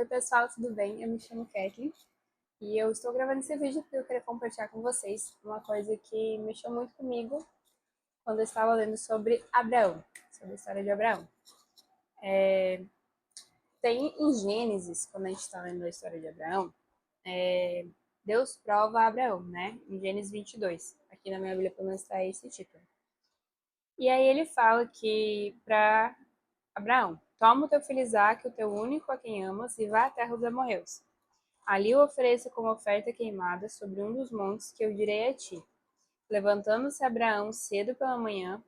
Oi pessoal, tudo bem? Eu me chamo Kathleen e eu estou gravando esse vídeo porque eu queria compartilhar com vocês uma coisa que mexeu muito comigo quando eu estava lendo sobre Abraão, sobre a história de Abraão. Tem em Gênesis, quando a gente está lendo a história de Abraão, Deus prova a Abraão, né? Em Gênesis 22. Aqui na minha Bíblia pelo menos está esse título. E aí ele fala que para Abraão, toma o teu filho Isaque, o teu único a quem amas, e vá à terra dos amorreus. Ali o ofereço como oferta queimada sobre um dos montes que eu direi a ti. Levantando-se Abraão cedo pela manhã,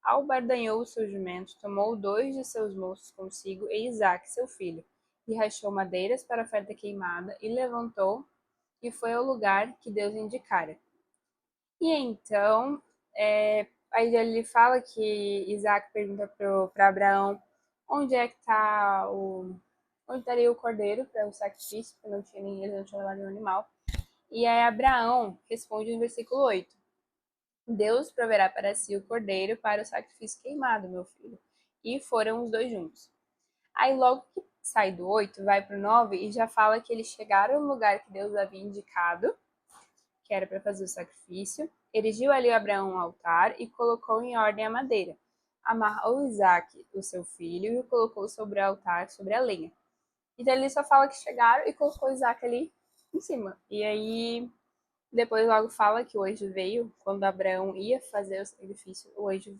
albardanhou o seu jumento, tomou 2 de seus moços consigo e Isaque, seu filho, e rachou madeiras para a oferta queimada, e levantou, e foi ao lugar que Deus indicara. E então, aí ele fala que Isaac pergunta para Abraão onde é que está onde estaria o cordeiro para o sacrifício, porque não tinha eles não tinham levado nenhum animal. E aí Abraão responde no versículo 8: Deus proverá para si o cordeiro para o sacrifício queimado, meu filho. E foram os dois juntos. Aí logo que sai do 8, vai para o 9 e já fala que eles chegaram no lugar que Deus havia indicado, que era para fazer o sacrifício. Erigiu ali Abraão um altar e colocou em ordem a madeira. Amarrou Isaque, o seu filho, e o colocou sobre o altar, sobre a lenha. Então ele só fala que chegaram e colocou Isaac ali em cima. E aí depois logo fala que o anjo veio, quando Abraão ia fazer o sacrifício, o anjo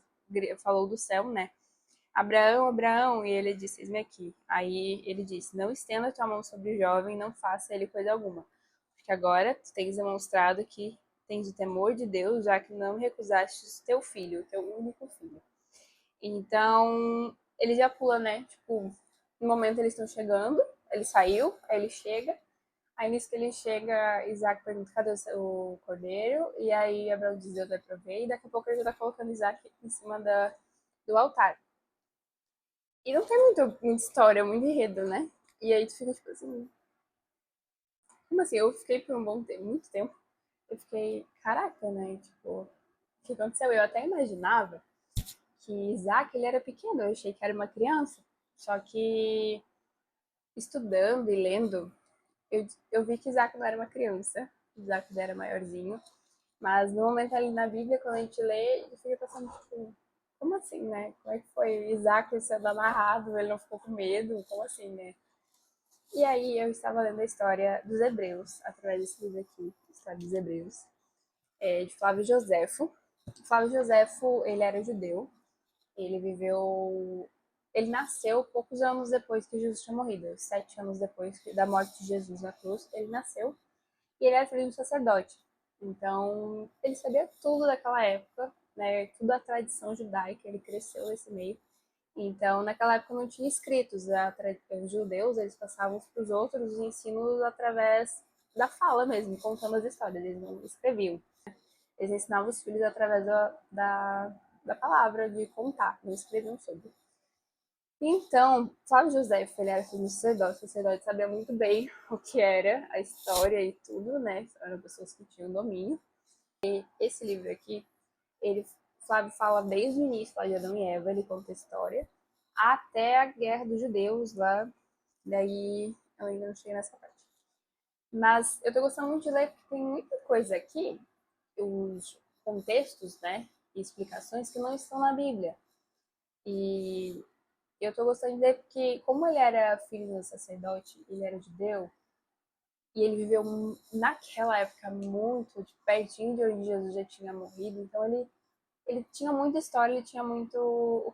falou do céu, né? Abraão, Abraão, e ele disse, eis-me aqui. Aí ele disse, não estenda tua mão sobre o jovem, não faça ele coisa alguma. Porque agora tu tens demonstrado que tens o temor de Deus, já que não recusaste teu filho, o teu único filho. Então, ele já pula, né? Tipo, no momento eles estão chegando, ele saiu, aí ele chega. Aí nisso que ele chega, Isaac pergunta, cadê o cordeiro? E aí Abraão diz, Deus vai prover. E daqui a pouco ele já tá colocando Isaac em cima do altar. E não tem muita história, muito enredo, né? E aí tu fica tipo assim, como assim? Eu fiquei por um bom tempo, muito tempo. Eu fiquei, caraca, né? Tipo, o que aconteceu? Eu até imaginava que Isaac, ele era pequeno, eu achei que era uma criança. Só que estudando e lendo, eu vi que Isaac não era uma criança. Isaac já era maiorzinho. Mas no momento ali na Bíblia, quando a gente lê, eu fiquei pensando, tipo, como assim, né? Como é que foi? Isaac sendo amarrado, ele não ficou com medo? Como assim, né? E aí eu estava lendo a história dos Hebreus, através desse livro aqui, História dos Hebreus, de Flávio Joséfo. Flávio Joséfo, ele era judeu, ele viveu... Ele nasceu poucos anos depois que Jesus tinha morrido, 7 anos depois da morte de Jesus na cruz, ele nasceu, e ele era filho de um sacerdote. Então, ele sabia tudo daquela época, né, tudo a tradição judaica, ele cresceu nesse meio. Então, naquela época não tinha escritos, os judeus eles passavam para os outros os ensinos através da fala mesmo, contando as histórias, eles não escreviam. Eles ensinavam os filhos através da palavra, de contar, não escreviam sobre. Então, Flávio José, ele era filho do sacerdote, o sacerdote sabia muito bem o que era a história e tudo, né? Eram pessoas que tinham domínio. E esse livro aqui, ele, Flávio fala desde o início lá de Adão e Eva, ele conta a história, até a guerra dos judeus lá, daí eu ainda não cheguei nessa parte. Mas eu tô gostando muito de ler porque tem muita coisa aqui, os contextos, né, e explicações que não estão na Bíblia. E eu tô gostando de ler porque, como ele era filho de um sacerdote, ele era judeu, e ele viveu naquela época muito de pertinho de onde Jesus já tinha morrido, então ele tinha muita história, ele tinha muito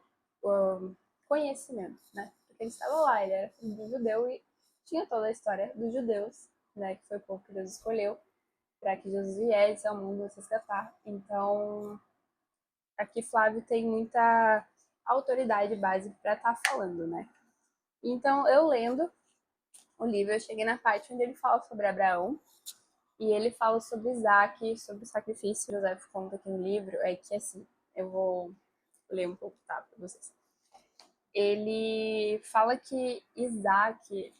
conhecimento, né? Porque ele estava lá, ele era filho de judeu e tinha toda a história dos judeus, né? Que foi o povo que Deus escolheu para que Jesus viesse ao mundo se resgatar. Então, aqui Flávio tem muita autoridade básica para estar falando, né? Então, eu lendo o livro, eu cheguei na parte onde ele fala sobre Abraão, e ele fala sobre Isaac, sobre o sacrifício. José conta aqui no livro, é que assim, eu vou ler um pouco, tá, para vocês. Ele fala que Isaac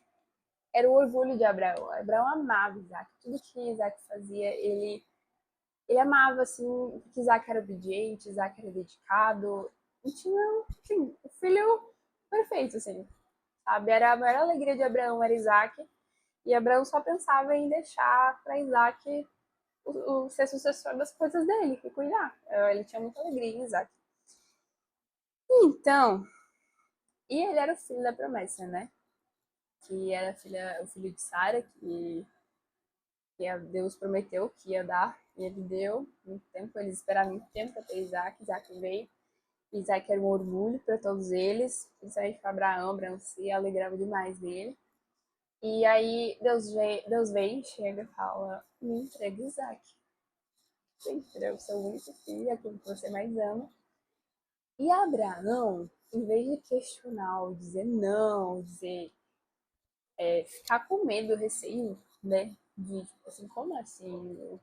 era o orgulho de Abraão. Abraão amava Isaac. Tudo que Isaac fazia, ele amava, assim, porque Isaac era obediente, Isaac era dedicado. E tinha, enfim, o filho perfeito, assim, sabe? Era a maior alegria de Abraão, era Isaac, e Abraão só pensava em deixar para Isaac ser sucessor das coisas dele, que cuidar. Ele tinha muita alegria em Isaac. Então, e ele era o filho da promessa, né? Que era o filho de Sara, que Deus prometeu que ia dar, e ele deu muito tempo, eles esperaram muito tempo para ter Isaac, Isaac veio. Isaac era um orgulho para todos eles, principalmente para Abraão. Abraão se alegrava demais dele. E aí Deus vem, chega e fala: me entrega Isaac. É o seu único filho, aquilo que você mais ama. E Abraão, em vez de questionar ou dizer não, ficar com medo, receio, né? De tipo assim, como assim?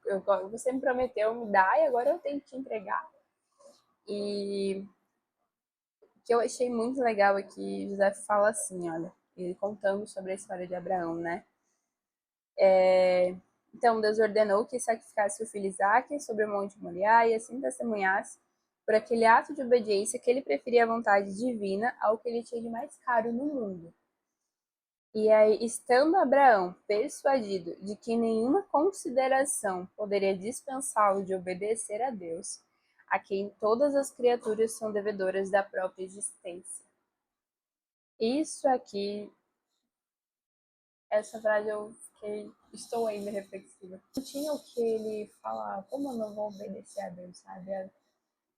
Você me prometeu me dar e agora eu tenho que te entregar. E o que eu achei muito legal é que José fala assim, olha, ele contando sobre a história de Abraão, né? Então Deus ordenou que sacrificasse o filho Isaque sobre o monte Moriá e assim testemunhasse por aquele ato de obediência que ele preferia a vontade divina ao que ele tinha de mais caro no mundo. E aí, estando Abraão persuadido de que nenhuma consideração poderia dispensá-lo de obedecer a Deus, a quem todas as criaturas são devedoras da própria existência. Isso aqui, essa frase estou ainda reflexiva. Não tinha o que ele falar, como eu não vou obedecer a Deus, sabe?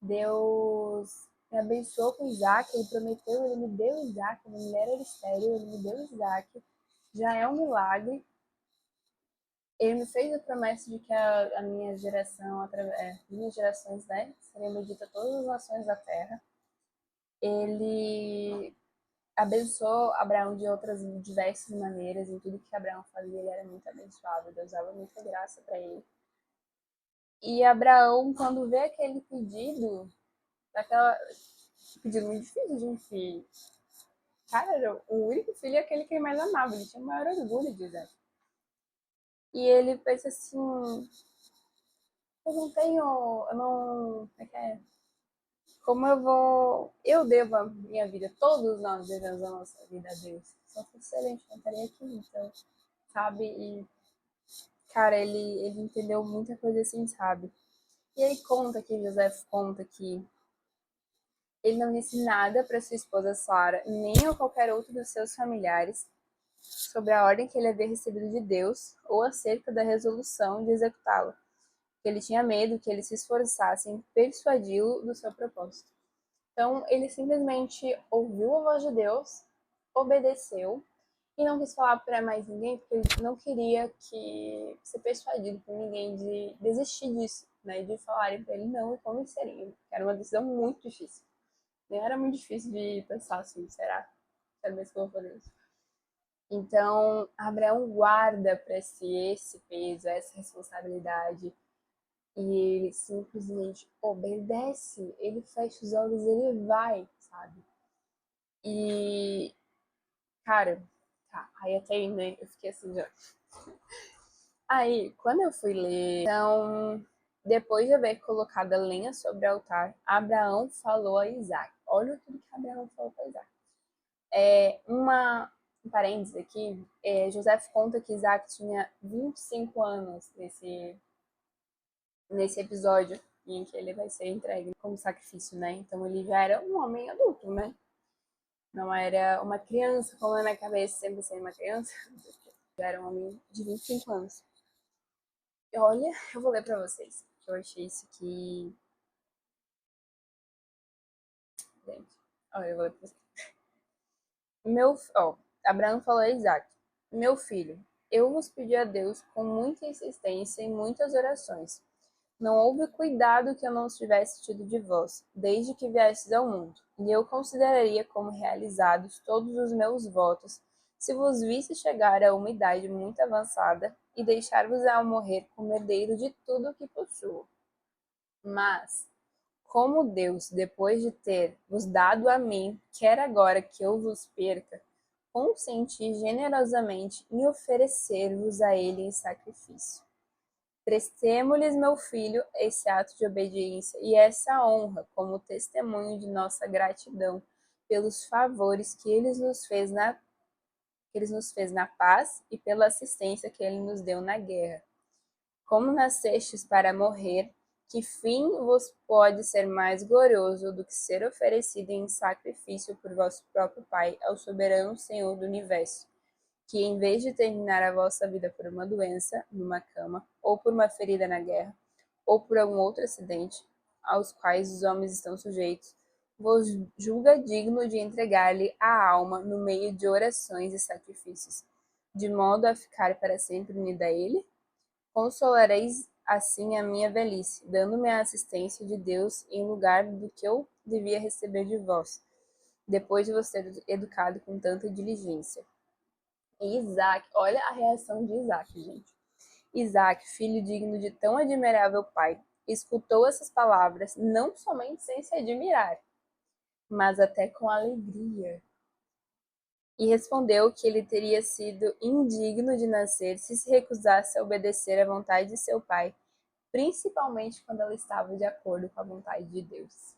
Deus me abençoou com Isaac, ele prometeu, ele me deu Isaac, minha mulher era estéril, ele me deu Isaac, já é um milagre. Ele me fez a promessa de que a minha geração, minhas gerações, né, seriam benditas todas as nações da terra. Ele abençoou Abraão de outras diversas maneiras, em tudo que Abraão fazia, ele era muito abençoado, Deus dava muita graça para ele. E Abraão, quando vê aquele pedido, pedido muito difícil de um filho, cara, o único filho é aquele que ele mais amava, ele tinha o maior orgulho de Isaac. E ele pensa assim, eu não, como eu devo a minha vida, todos nós devemos a nossa vida a Deus. Se não fosse ele, a gente não estaria aqui, então, sabe? E, cara, ele entendeu muita coisa assim, sabe? E aí José conta que ele não disse nada para sua esposa Sara, nem a qualquer outro dos seus familiares, sobre a ordem que ele havia recebido de Deus ou acerca da resolução de executá-la. Ele tinha medo que eles se esforçassem em persuadi-lo do seu propósito. Então, ele simplesmente ouviu a voz de Deus, obedeceu e não quis falar para mais ninguém, porque ele não queria ser persuadido por ninguém de desistir disso, né? De falarem para ele não e convencerem. Era uma decisão muito difícil. Nem era muito difícil de pensar assim, será? Será mesmo que eu vou fazer isso? Então, Abraão guarda para si esse peso, essa responsabilidade. E ele simplesmente obedece, ele fecha os olhos, ele vai, sabe? E, cara, tá, aí até aí, né, eu fiquei assim já. Aí, quando eu fui ler, então, depois de haver colocado a lenha sobre o altar, Abraão falou a Isaac. Olha tudo que Abraão falou para Isaac. Um parênteses aqui, José conta que Isaac tinha 25 anos nesse episódio em que ele vai ser entregue como sacrifício, né? Então ele já era um homem adulto, né? Não era uma criança, como na minha cabeça sempre sendo uma criança. Já era um homem de 25 anos. E olha, eu vou ler pra vocês, que eu achei isso aqui. Gente, olha, eu vou ler pra vocês. Abraão falou a Isaac: meu filho, eu vos pedi a Deus com muita insistência e muitas orações. Não houve cuidado que eu não tivesse tido de vós, desde que viestes ao mundo, e eu consideraria como realizados todos os meus votos, se vos visse chegar a uma idade muito avançada, e deixar-vos ao morrer como herdeiro de tudo o que possuo. Mas, como Deus, depois de ter vos dado a mim, quer agora que eu vos perca, consenti generosamente em oferecer-vos a ele em sacrifício. Prestemo-lhes, meu filho, esse ato de obediência e essa honra como testemunho de nossa gratidão pelos favores que ele nos fez que ele nos fez na paz e pela assistência que ele nos deu na guerra. Como nascestes para morrer, que fim vos pode ser mais glorioso do que ser oferecido em sacrifício por vosso próprio Pai ao soberano Senhor do universo, que em vez de terminar a vossa vida por uma doença, numa cama, ou por uma ferida na guerra, ou por algum outro acidente, aos quais os homens estão sujeitos, vos julga digno de entregar-lhe a alma no meio de orações e sacrifícios, de modo a ficar para sempre unida a ele? Consolareis assim a minha velhice, dando-me a assistência de Deus em lugar do que eu devia receber de vós, depois de vos ter educado com tanta diligência. E Isaac, olha a reação de Isaac, gente. Isaac, filho digno de tão admirável pai, escutou essas palavras não somente sem se admirar, mas até com alegria. E respondeu que ele teria sido indigno de nascer se recusasse a obedecer à vontade de seu pai, principalmente quando ela estava de acordo com a vontade de Deus.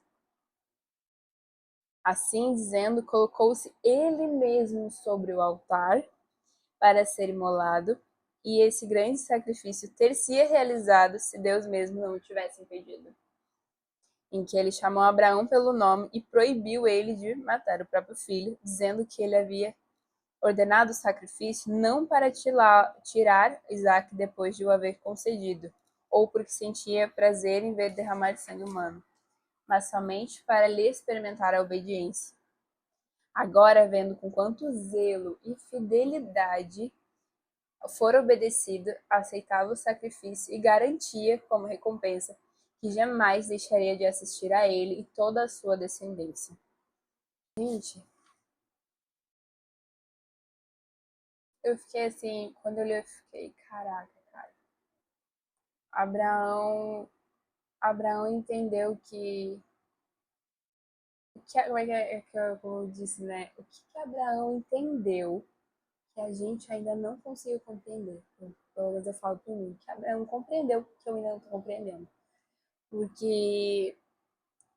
Assim dizendo, colocou-se ele mesmo sobre o altar para ser imolado, e esse grande sacrifício ter-se realizado se Deus mesmo não o tivesse impedido. Em que ele chamou Abraão pelo nome e proibiu ele de matar o próprio filho, dizendo que ele havia ordenado o sacrifício não para tirar Isaac depois de o haver concedido, ou porque sentia prazer em ver derramar sangue humano, mas somente para lhe experimentar a obediência. Agora, vendo com quanto zelo e fidelidade for obedecido, aceitava o sacrifício e garantia, como recompensa, que jamais deixaria de assistir a ele e toda a sua descendência. Gente, eu fiquei assim, quando eu li, eu fiquei, caraca, cara. Abraão, Abraão entendeu como é que eu disse, né? O que Abraão entendeu que a gente ainda não conseguiu compreender. Pelo menos eu falo por mim, que Abraão compreendeu que eu ainda não estou compreendendo. Porque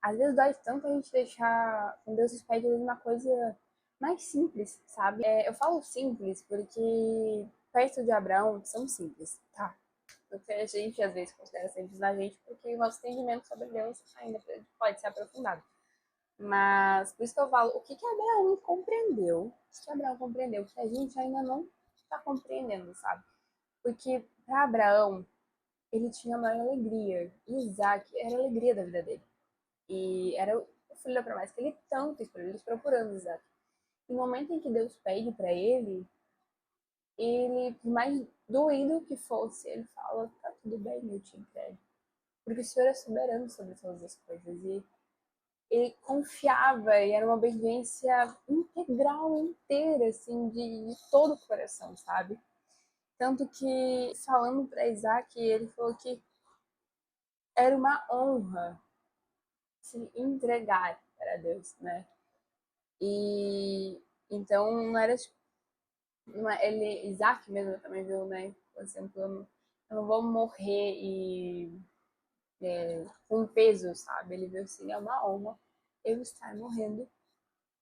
às vezes dói tanto a gente deixar com Deus nos pede uma coisa mais simples, sabe? Eu falo simples porque perto de Abraão são simples, tá? Porque a gente às vezes considera simples na gente porque o nosso entendimento sobre Deus ainda pode ser aprofundado. Mas por isso que eu falo, o que Abraão compreendeu? O que Abraão compreendeu que a gente ainda não está compreendendo, sabe? Porque para Abraão, ele tinha a maior alegria. E Isaac era a alegria da vida dele. E era o filho da promessa que ele tanto esperou, ele esperou por anos, Isaac. E no momento em que Deus pede para ele, por mais doído que fosse, ele fala, tá tudo bem, eu te entrego. Porque o Senhor é soberano sobre todas as coisas. E ele confiava e era uma obediência integral, inteira, assim, de todo o coração, sabe? Tanto que, falando para Isaac, ele falou que era uma honra se entregar para Deus, né? E então não era tipo, ele, Isaac mesmo também viu, né? Por exemplo, eu não vou morrer com peso, sabe? Ele viu assim, é uma honra eu estar morrendo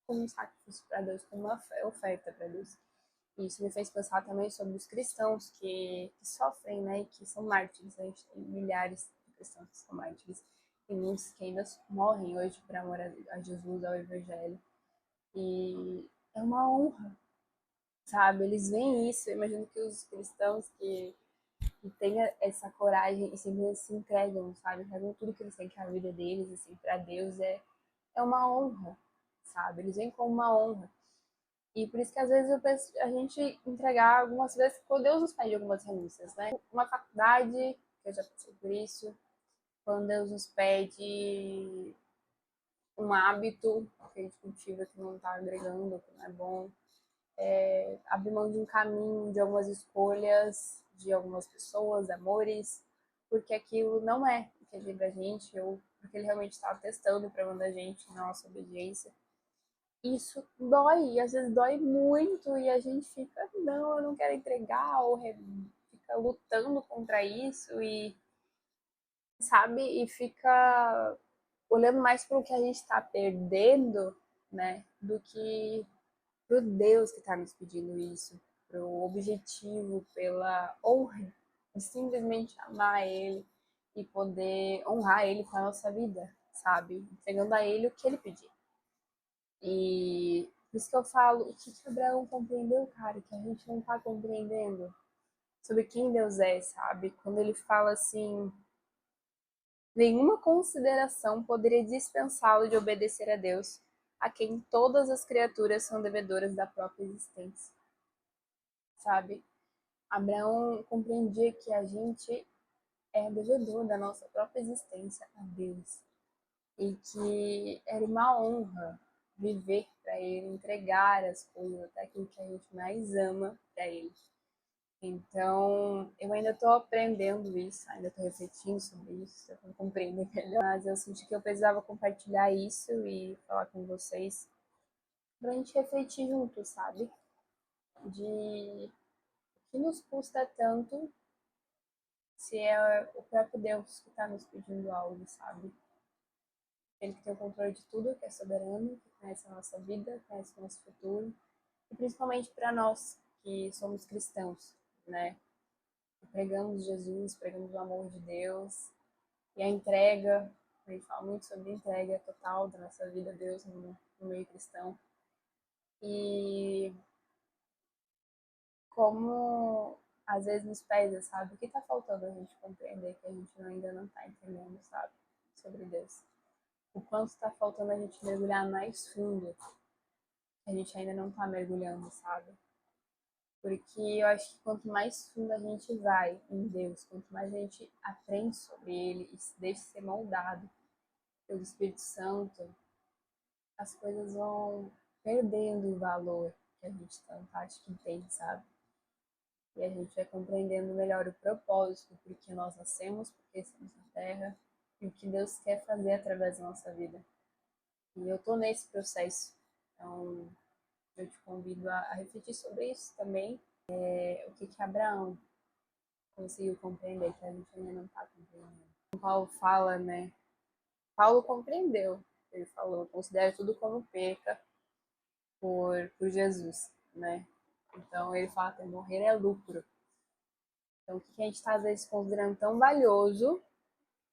como um sacrifício para Deus, como uma oferta para Deus. E isso me fez pensar também sobre os cristãos que sofrem, né? E que são mártires. A gente tem milhares de cristãos que são mártires. Tem muitos que ainda morrem hoje por amor a Jesus, ao Evangelho. E é uma honra, sabe? Eles veem isso. Eu imagino que os cristãos que têm essa coragem e simplesmente se entregam, sabe? Entregam tudo que eles têm, que é a vida deles, assim, para Deus é uma honra, sabe? Eles veem como uma honra. E por isso que às vezes eu penso a gente entregar algumas vezes, quando Deus nos pede algumas renúncias, né? Uma faculdade, que eu já passei por isso, quando Deus nos pede um hábito que a gente cultiva que não está agregando, que não é bom, abrir mão de um caminho, de algumas escolhas, de algumas pessoas, amores, porque aquilo não é o que é pra gente, ou porque ele realmente está testando o problema da gente, na nossa obediência. Isso dói, e às vezes dói muito, e a gente fica, não, eu não quero entregar, ou fica lutando contra isso, e sabe, e fica olhando mais para o que a gente está perdendo, né, do que pro Deus que está nos pedindo isso, pro objetivo, pela honra de simplesmente amar Ele e poder honrar Ele com a nossa vida, sabe? Entregando a Ele o que Ele pedir. E por isso que eu falo, o que Abraão compreendeu, cara, que a gente não tá compreendendo sobre quem Deus é, sabe? Quando ele fala assim, nenhuma consideração poderia dispensá-lo de obedecer a Deus, a quem todas as criaturas são devedoras da própria existência, sabe? Abraão compreendia que a gente é devedor da nossa própria existência a Deus e que era uma honra viver para Ele, entregar as coisas, até aquilo que a gente mais ama para Ele. Então, eu ainda estou aprendendo isso, ainda estou refletindo sobre isso, estou compreendendo melhor, mas eu senti que eu precisava compartilhar isso e falar com vocês para a gente refletir juntos, sabe? De o que nos custa tanto se é o próprio Deus que está nos pedindo algo, sabe? Ele que tem o controle de tudo, que é soberano, que conhece a nossa vida, conhece o nosso futuro, e principalmente para nós que somos cristãos, né? Pregamos Jesus, pregamos o amor de Deus e a entrega. A gente fala muito sobre entrega total da nossa vida a Deus no meio cristão. E como às vezes nos pesa, sabe? O que está faltando a gente compreender que a gente ainda não está entendendo, sabe? Sobre Deus. O quanto está faltando a gente mergulhar mais fundo, que a gente ainda não está mergulhando, sabe? Porque eu acho que quanto mais fundo a gente vai em Deus, quanto mais a gente aprende sobre Ele e se deixa ser moldado pelo Espírito Santo, as coisas vão perdendo o valor que a gente tanto acha que tem, sabe? E a gente vai compreendendo melhor o propósito, por que nós nascemos, por que estamos na Terra, e o que Deus quer fazer através da nossa vida. E eu tô nesse processo, então eu te convido a refletir sobre isso também. O que Abraão conseguiu compreender, que a gente ainda não está compreendendo. Paulo fala, né? Paulo compreendeu. Ele falou, considera tudo como perca por Jesus, né? Então ele fala que morrer é lucro. Então o que a gente está às vezes considerando tão valioso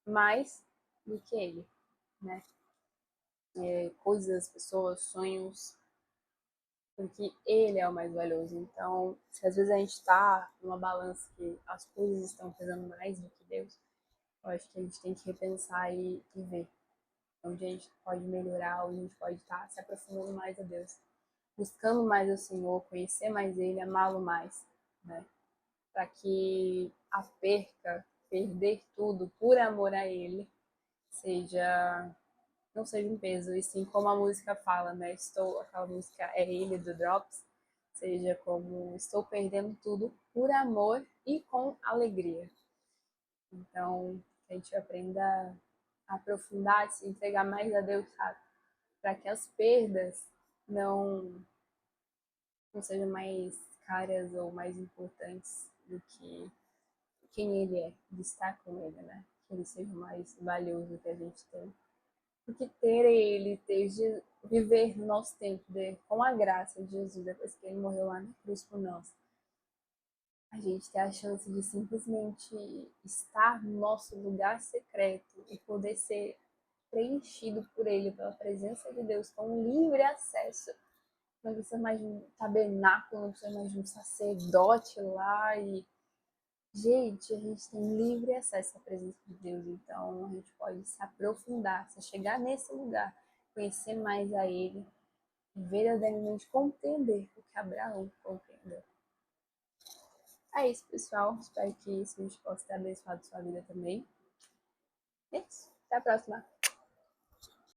mais do que ele, né? Coisas, pessoas, sonhos, porque ele é o mais valioso. Então, se às vezes a gente está numa balança que as coisas estão pesando mais do que Deus, eu acho que a gente tem que repensar e ver onde a gente pode melhorar, onde a gente pode estar se aprofundando mais a Deus, buscando mais o Senhor, conhecer mais Ele, amá-lo mais, né? Para que a perder tudo por amor a Ele, seja não seja um peso, e sim como a música fala, né? Aquela música é Ele do Drops, seja como estou perdendo tudo por amor e com alegria. Então, que a gente aprenda a aprofundar, se entregar mais a Deus, sabe? Para que as perdas não, não sejam mais caras ou mais importantes do que quem Ele é, de estar com Ele, né? Que Ele seja mais valioso que a gente tem. Porque ter Ele, viver no nosso tempo, com a graça de Jesus, depois que Ele morreu lá na cruz por nós, a gente ter a chance de simplesmente estar no nosso lugar secreto e poder ser preenchido por Ele, pela presença de Deus, com livre acesso. Não precisa mais de um tabernáculo, não precisa mais de um sacerdote lá. E, gente, a gente tem livre acesso à presença de Deus, então a gente pode se aprofundar, se chegar nesse lugar, conhecer mais a Ele e verdadeiramente compreender o que Abraão compreendeu. É isso, pessoal. Espero que isso a gente possa ter abençoado sua vida também. É isso. Até a próxima.